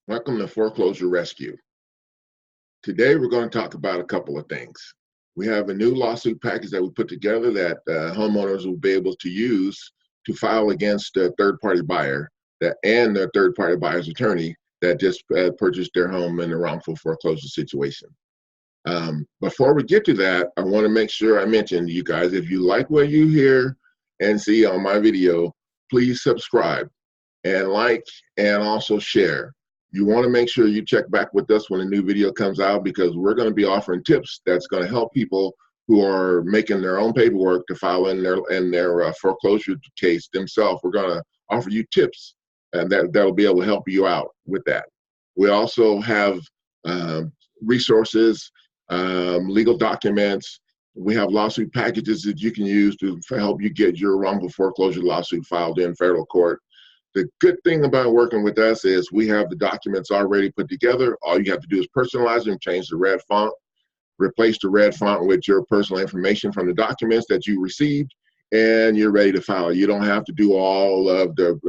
Welcome to Foreclosure Rescue. Today we're going to talk about a couple of things. We have a new lawsuit package that we put together that homeowners will be able to use to file against a third-party buyer and their third-party buyer's attorney that just purchased their home in a wrongful foreclosure situation. Before we get to that, I want to make sure I mention to you guys, if you like what you hear and see on my video, please subscribe and like and also share. You want to make sure you check back with us when a new video comes out, because we're going to be offering tips that's going to help people who are making their own paperwork to file in their foreclosure case themselves. We're going to offer you tips, and that'll be able to help you out with that. We also have resources, legal documents. We have lawsuit packages that you can use to help you get your wrongful foreclosure lawsuit filed in federal court. The good thing about working with us is we have the documents already put together. All you have to do is personalize them, change the red font, replace the red font with your personal information from the documents that you received, and you're ready to file. You don't have to do all of the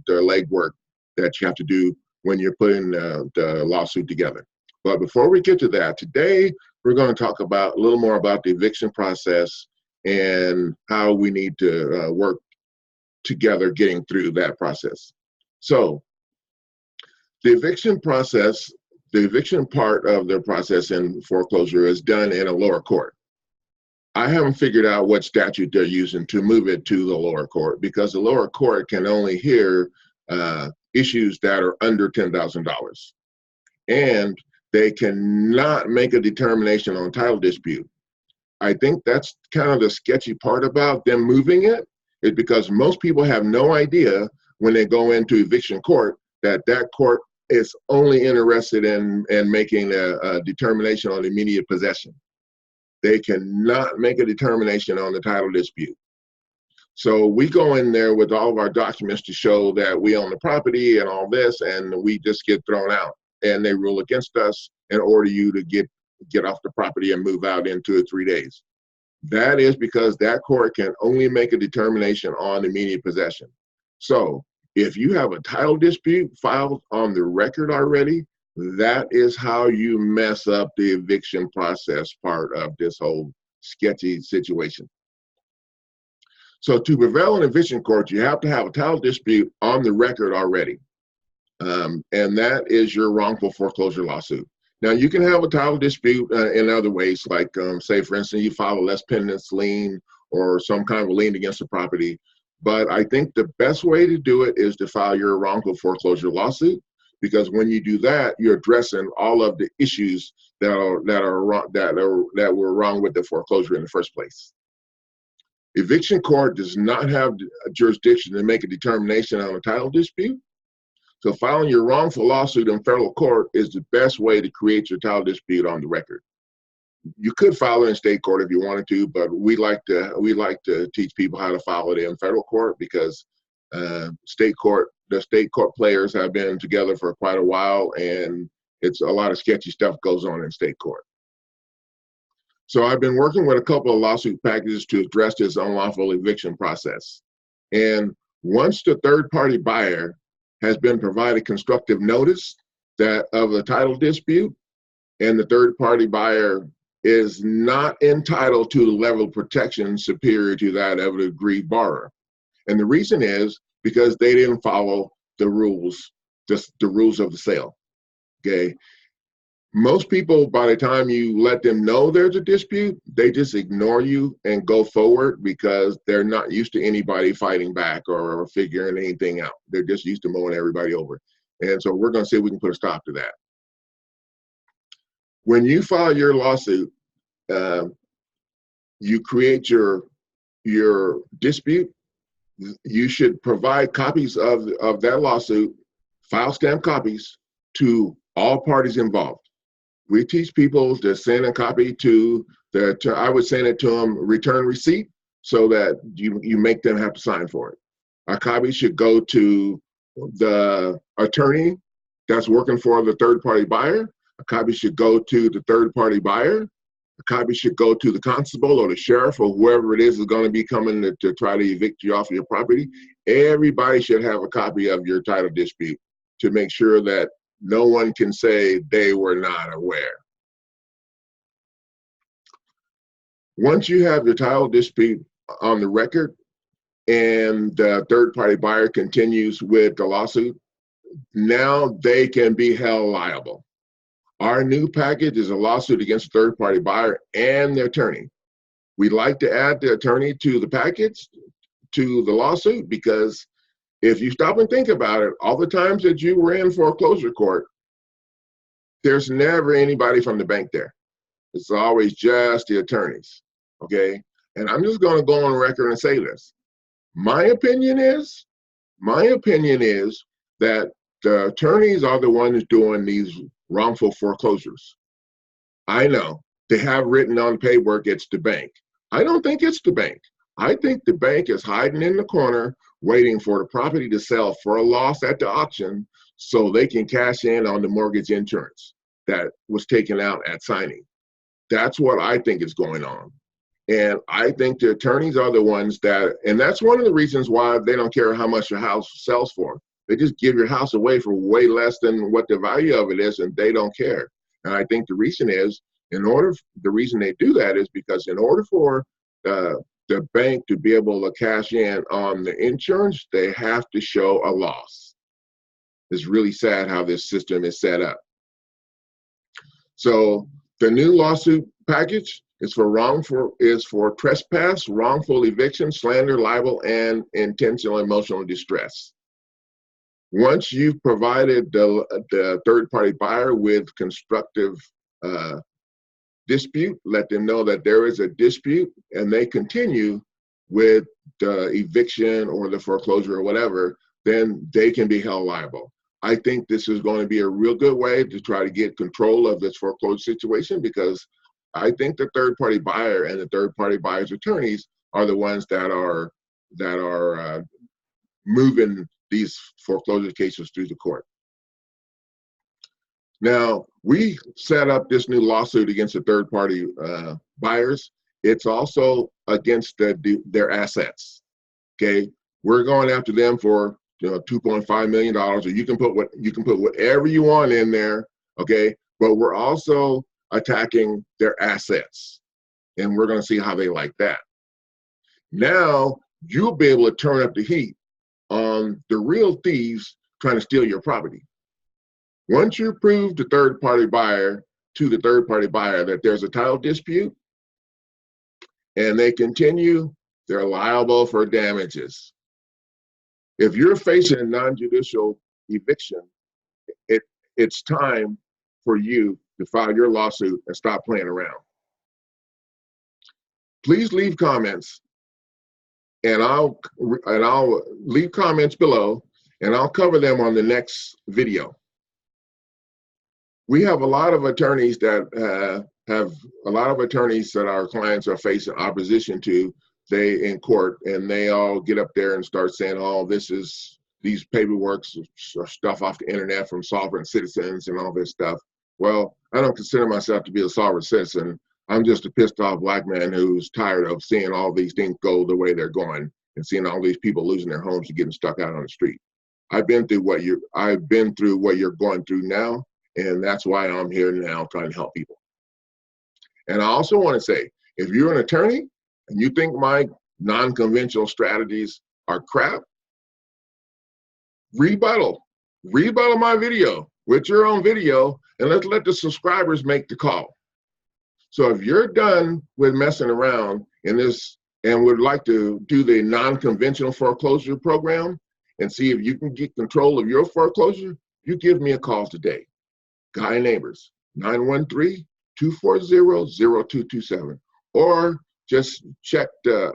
legwork that you have to do when you're putting the lawsuit together. But before we get to that, today we're going to talk about a little more about the eviction process and how we need to work together getting through that process. So the eviction process, the eviction part of the process in foreclosure is done in a lower court. I haven't figured out what statute they're using to move it to the lower court, because the lower court can only hear issues that are under $10,000. And they cannot make a determination on title dispute. I think that's kind of the sketchy part about them moving it, is because most people have no idea when they go into eviction court that court is only interested in making a determination on immediate possession. They cannot make a determination on the title dispute. So we go in there with all of our documents to show that we own the property and all this, and we just get thrown out. And they rule against us and order you to get off the property and move out in 2 or 3 days. That is because that court can only make a determination on immediate possession. So if you have a title dispute filed on the record already, that is how you mess up the eviction process part of this whole sketchy situation. So to prevail in eviction court, you have to have a title dispute on the record already. And that is your wrongful foreclosure lawsuit. Now, you can have a title dispute in other ways, like say, for instance, you file a less pendants lien or some kind of a lien against the property. But I think the best way to do it is to file your wrongful foreclosure lawsuit, because when you do that, you're addressing all of the issues that were wrong with the foreclosure in the first place. Eviction court does not have jurisdiction to make a determination on a title dispute. So filing your wrongful lawsuit in federal court is the best way to create your title dispute on the record. You could file it in state court if you wanted to, but we like to teach people how to file it in federal court, because the state court players have been together for quite a while, and it's a lot of sketchy stuff goes on in state court. So I've been working with a couple of lawsuit packages to address this unlawful eviction process. And once the third-party buyer has been provided constructive notice of the title dispute, and the third-party buyer is not entitled to the level of protection superior to that of an aggrieved borrower. And the reason is because they didn't follow the rules, the rules of the sale, okay? Most people, by the time you let them know there's a dispute, they just ignore you and go forward, because they're not used to anybody fighting back or figuring anything out. They're just used to mowing everybody over. And so we're going to see if we can put a stop to that. When you file your lawsuit, you create your dispute. You should provide copies of that lawsuit, file stamp copies, to all parties involved. We teach people to send a copy I would send it to them return receipt, so that you make them have to sign for it. A copy should go to the attorney that's working for the third-party buyer. A copy should go to the third-party buyer. A copy should go to the constable or the sheriff or whoever it is going to be coming to try to evict you off of your property. Everybody should have a copy of your title dispute to make sure that no one can say they were not aware. Once you have your title dispute on the record and the third-party buyer continues with the lawsuit, now they can be held liable. Our new package is a lawsuit against a third-party buyer and the attorney. We'd like to add the attorney to the package, to the lawsuit, because if you stop and think about it, all the times that you were in foreclosure court, there's never anybody from the bank there. It's always just the attorneys, okay? And I'm just gonna go on record and say this. My opinion is that the attorneys are the ones doing these wrongful foreclosures. I know they have written on paperwork it's the bank. I don't think it's the bank. I think the bank is hiding in the corner waiting for the property to sell for a loss at the auction so they can cash in on the mortgage insurance that was taken out at signing. That's what I think is going on. And I think the attorneys are the ones that, and that's one of the reasons why they don't care how much your house sells for. They just give your house away for way less than what the value of it is, and they don't care. And I think the reason is, the reason they do that is because in order for the bank to be able to cash in on the insurance, they have to show a loss. It's really sad how this system is set up. So the new lawsuit package is for trespass, wrongful eviction, slander, libel, and intentional emotional distress. Once you've provided the third-party buyer with constructive dispute, let them know that there is a dispute, and they continue with the eviction or the foreclosure or whatever, then they can be held liable. I think this is going to be a real good way to try to get control of this foreclosure situation, because I think the third-party buyer and the third-party buyer's attorneys are the ones that are moving these foreclosure cases through the court. Now, we set up this new lawsuit against the third-party buyers. It's also against their assets. Okay, we're going after them for $2.5 million, or you can put whatever you want in there. Okay, but we're also attacking their assets, and we're going to see how they like that. Now you'll be able to turn up the heat on the real thieves trying to steal your property. Once you prove to the third-party buyer that there's a title dispute and they continue, they're liable for damages. If you're facing a non-judicial eviction, it's time for you to file your lawsuit and stop playing around. Please leave comments, and I'll leave comments below, and I'll cover them on the next video. We have a lot of attorneys that our clients are facing opposition to. They in court, and they all get up there and start saying, "Oh, these paperworks are stuff off the internet from sovereign citizens and all this stuff." Well, I don't consider myself to be a sovereign citizen. I'm just a pissed off black man who's tired of seeing all these things go the way they're going and seeing all these people losing their homes and getting stuck out on the street. I've been through what you're going through now, and that's why I'm here now trying to help people. And I also want to say, if you're an attorney and you think my non-conventional strategies are crap, rebuttal my video with your own video, and let's let the subscribers make the call. So if you're done with messing around in this and would like to do the non-conventional foreclosure program and see if you can get control of your foreclosure, you give me a call today. Guy Neighbors, 913-240-0227, or just check the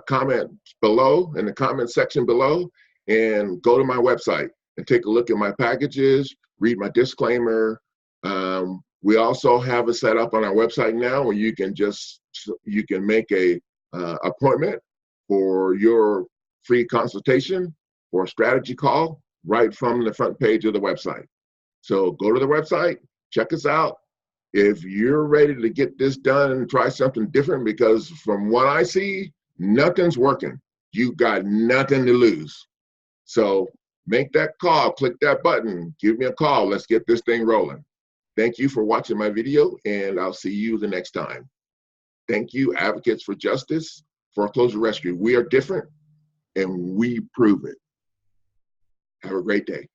comments below, in the comment section below, and go to my website and take a look at my packages, read my disclaimer. We also have it set up on our website now where you can make a appointment for your free consultation or strategy call right from the front page of the website. So go to the website, check us out. If you're ready to get this done and try something different, because from what I see, nothing's working. You got nothing to lose. So make that call, click that button, give me a call. Let's get this thing rolling. Thank you for watching my video, and I'll see you the next time. Thank you, Advocates for Justice, Foreclosure Rescue. We are different, and we prove it. Have a great day.